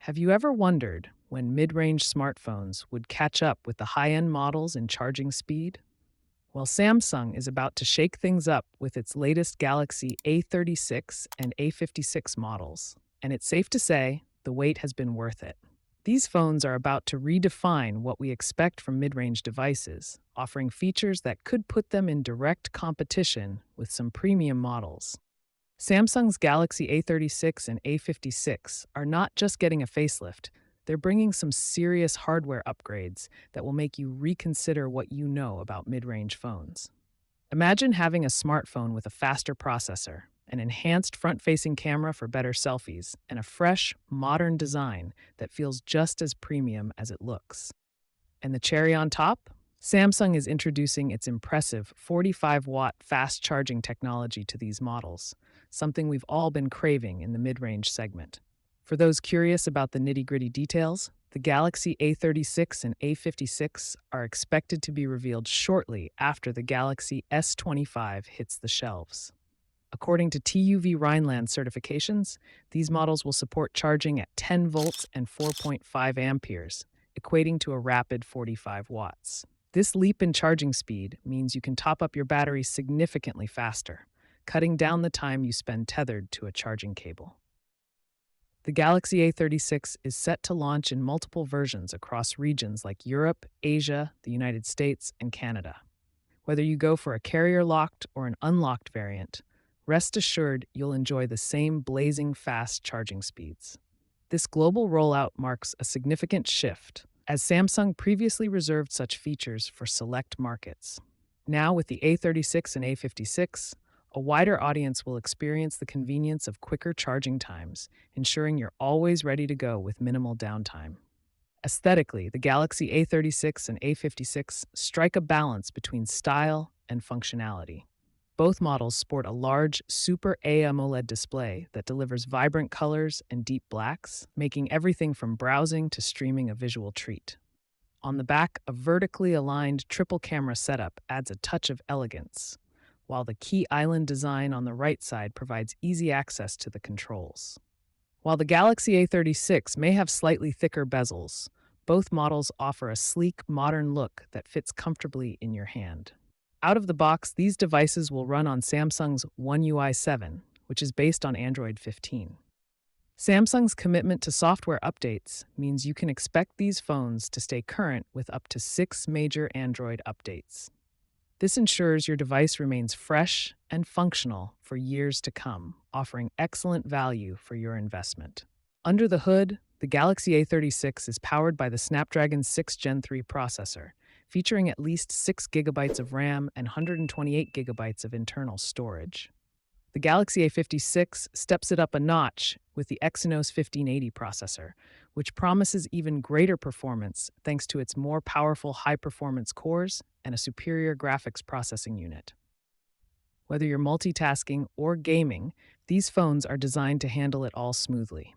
Have you ever wondered when mid range smartphones would catch up with the high end models in charging speed? Well, Samsung is about to shake things up with its latest Galaxy A36 and A56 models, and it's safe to say the wait has been worth it. These phones are about to redefine what we expect from mid range devices, offering features that could put them in direct competition with some premium models. Samsung's Galaxy A36 and A56 are not just getting a facelift, they're bringing some serious hardware upgrades that will make you reconsider what you know about mid range phones. Imagine having a smartphone with a faster processor, an enhanced front facing camera for better selfies, and a fresh, modern design that feels just as premium as it looks. And the cherry on top? Samsung is introducing its impressive 45-watt fast charging technology to these models, something we've all been craving in the mid range segment. For those curious about the nitty gritty details, the Galaxy A36 and A56 are expected to be revealed shortly after the Galaxy S25 hits the shelves. According to TUV Rhineland certifications, these models will support charging at 10 volts and 4.5 amperes, equating to a rapid 45 watts. This leap in charging speed means you can top up your battery significantly faster, cutting down the time you spend tethered to a charging cable. The Galaxy A36 is set to launch in multiple versions across regions like Europe, Asia, the United States, and Canada. Whether you go for a carrier-locked or an unlocked variant, rest assured you'll enjoy the same blazing fast charging speeds. This global rollout marks a significant shift, as Samsung previously reserved such features for select markets. Now, with the A36 and A56, a wider audience will experience the convenience of quicker charging times, ensuring you're always ready to go with minimal downtime. Aesthetically, the Galaxy A36 and A56 strike a balance between style and functionality. Both models sport a large Super AMOLED display that delivers vibrant colors and deep blacks, making everything from browsing to streaming a visual treat. On the back, a vertically aligned triple camera setup adds a touch of elegance, while the key island design on the right side provides easy access to the controls. While the Galaxy A36 may have slightly thicker bezels, both models offer a sleek, modern look that fits comfortably in your hand. Out of the box, these devices will run on Samsung's One UI 7, which is based on Android 15. Samsung's commitment to software updates means you can expect these phones to stay current with up to 6 major Android updates. This ensures your device remains fresh and functional for years to come, offering excellent value for your investment. Under the hood, the Galaxy A36 is powered by the Snapdragon 6 Gen 3 processor, featuring at least 6 gigabytes of RAM and 128 gigabytes of internal storage. The Galaxy A56 steps it up a notch with the Exynos 1580 processor, which promises even greater performance thanks to its more powerful high-performance cores and a superior graphics processing unit. Whether you're multitasking or gaming, these phones are designed to handle it all smoothly.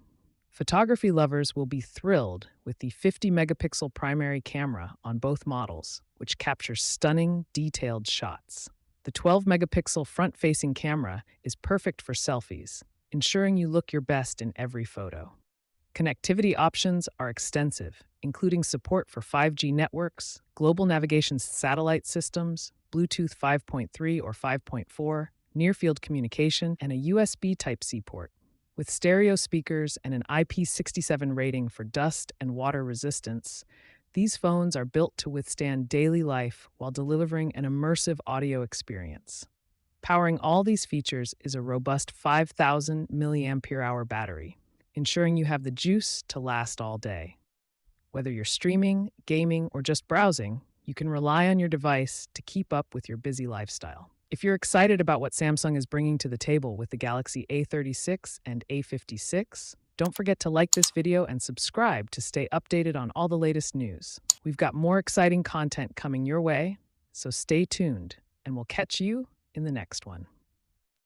Photography lovers will be thrilled with the 50-megapixel primary camera on both models, which captures stunning, detailed shots. The 12-megapixel front-facing camera is perfect for selfies, ensuring you look your best in every photo. Connectivity options are extensive, including support for 5G networks, global navigation satellite systems, Bluetooth 5.3 or 5.4, near-field communication, and a USB Type-C port. With stereo speakers and an IP67 rating for dust and water resistance, these phones are built to withstand daily life while delivering an immersive audio experience. Powering all these features is a robust 5,000 mAh battery, ensuring you have the juice to last all day. Whether you're streaming, gaming, or just browsing, you can rely on your device to keep up with your busy lifestyle. If you're excited about what Samsung is bringing to the table with the Galaxy A36 and A56, don't forget to like this video and subscribe to stay updated on all the latest news. We've got more exciting content coming your way, so stay tuned, and we'll catch you in the next one.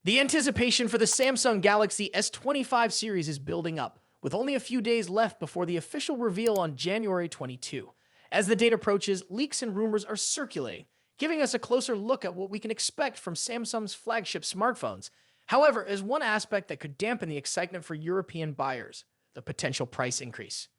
The anticipation for the Samsung Galaxy S25 series is building up, with only a few days left before the official reveal on January 22. As the date approaches, leaks and rumors are circulating, giving us a closer look at what we can expect from Samsung's flagship smartphones. However, there's one aspect that could dampen the excitement for European buyers: the potential price increase.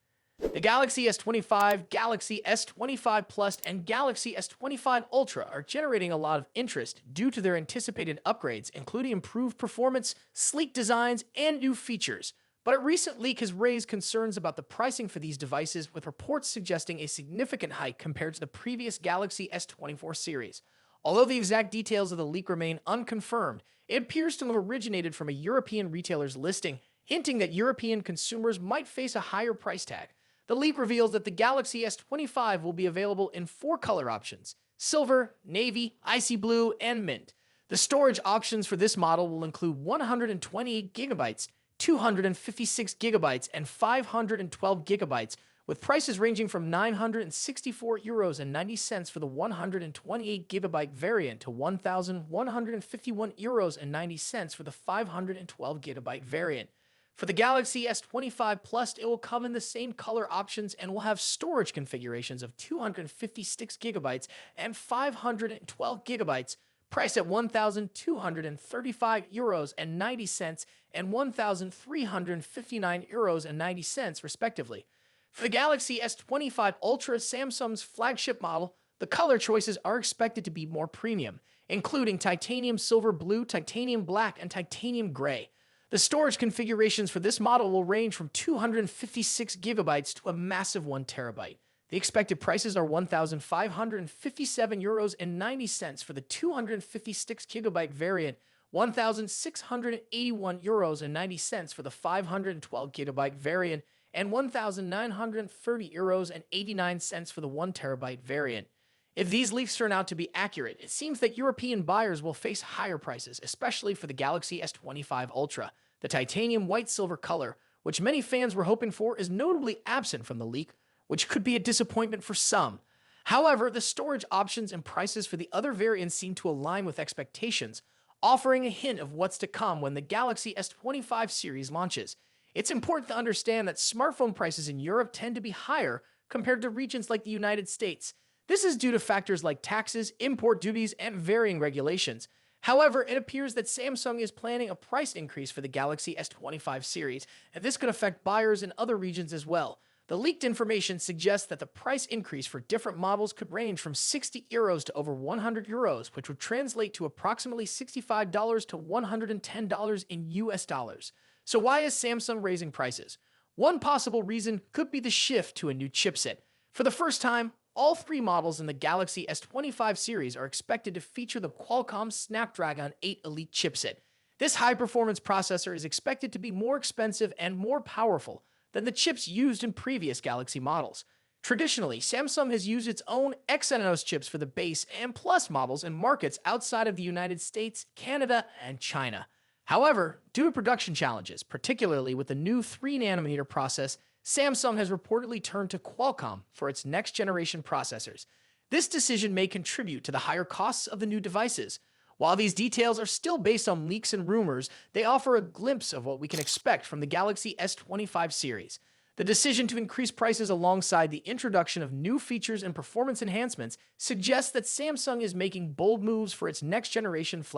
The Galaxy S25, Galaxy S25 Plus, and Galaxy S25 Ultra are generating a lot of interest due to their anticipated upgrades, including improved performance, sleek designs, and new features. But a recent leak has raised concerns about the pricing for these devices, with reports suggesting a significant hike compared to the previous Galaxy S24 series. Although the exact details of the leak remain unconfirmed, it appears to have originated from a European retailer's listing, hinting that European consumers might face a higher price tag. The leak reveals that the Galaxy S25 will be available in 4 color options: silver, navy, icy blue, and mint. The storage options for this model will include 128 gigabytes, 256 gigabytes, and 512 gigabytes, with prices ranging from €964.90 for the 128 gigabyte variant to €1,151.90 for the 512 gigabyte variant. For the Galaxy S25 Plus, it will come in the same color options and will have storage configurations of 256 gigabytes and 512 gigabytes, priced at €1,235.90 and €1,359.90 respectively. For the Galaxy S25 Ultra, Samsung's flagship model, the color choices are expected to be more premium, including titanium silver blue, titanium black, and titanium gray. The storage configurations for this model will range from 256 gigabytes to a massive 1 terabyte. The expected prices are €1,557.90 for the 256 gigabyte variant, €1,681.90 for the 512 gigabyte variant, and €1,930.89 for the 1 terabyte variant. If these leaks turn out to be accurate, it seems that European buyers will face higher prices, especially for the Galaxy S25 Ultra. The titanium white-silver color, which many fans were hoping for, is notably absent from the leak, which could be a disappointment for some. However, the storage options and prices for the other variants seem to align with expectations, offering a hint of what's to come when the Galaxy S25 series launches. It's important to understand that smartphone prices in Europe tend to be higher compared to regions like the United States. This is due to factors like taxes, import duties, and varying regulations. However, it appears that Samsung is planning a price increase for the Galaxy S25 series, and this could affect buyers in other regions as well. The leaked information suggests that the price increase for different models could range from €60 to over €100, which would translate to approximately $65 to $110 in US dollars. So why is Samsung raising prices? One possible reason could be the shift to a new chipset. For the first time, all 3 models in the Galaxy S25 series are expected to feature the Qualcomm Snapdragon 8 Elite chipset. This high-performance processor is expected to be more expensive and more powerful than the chips used in previous Galaxy models. Traditionally, Samsung has used its own Exynos chips for the base and Plus models in markets outside of the United States, Canada, and China. However, due to production challenges, particularly with the new 3nm process, Samsung has reportedly turned to Qualcomm for its next-generation processors. This decision may contribute to the higher costs of the new devices. While these details are still based on leaks and rumors, they offer a glimpse of what we can expect from the Galaxy S25 series. The decision to increase prices alongside the introduction of new features and performance enhancements suggests that Samsung is making bold moves for its next-generation flagship.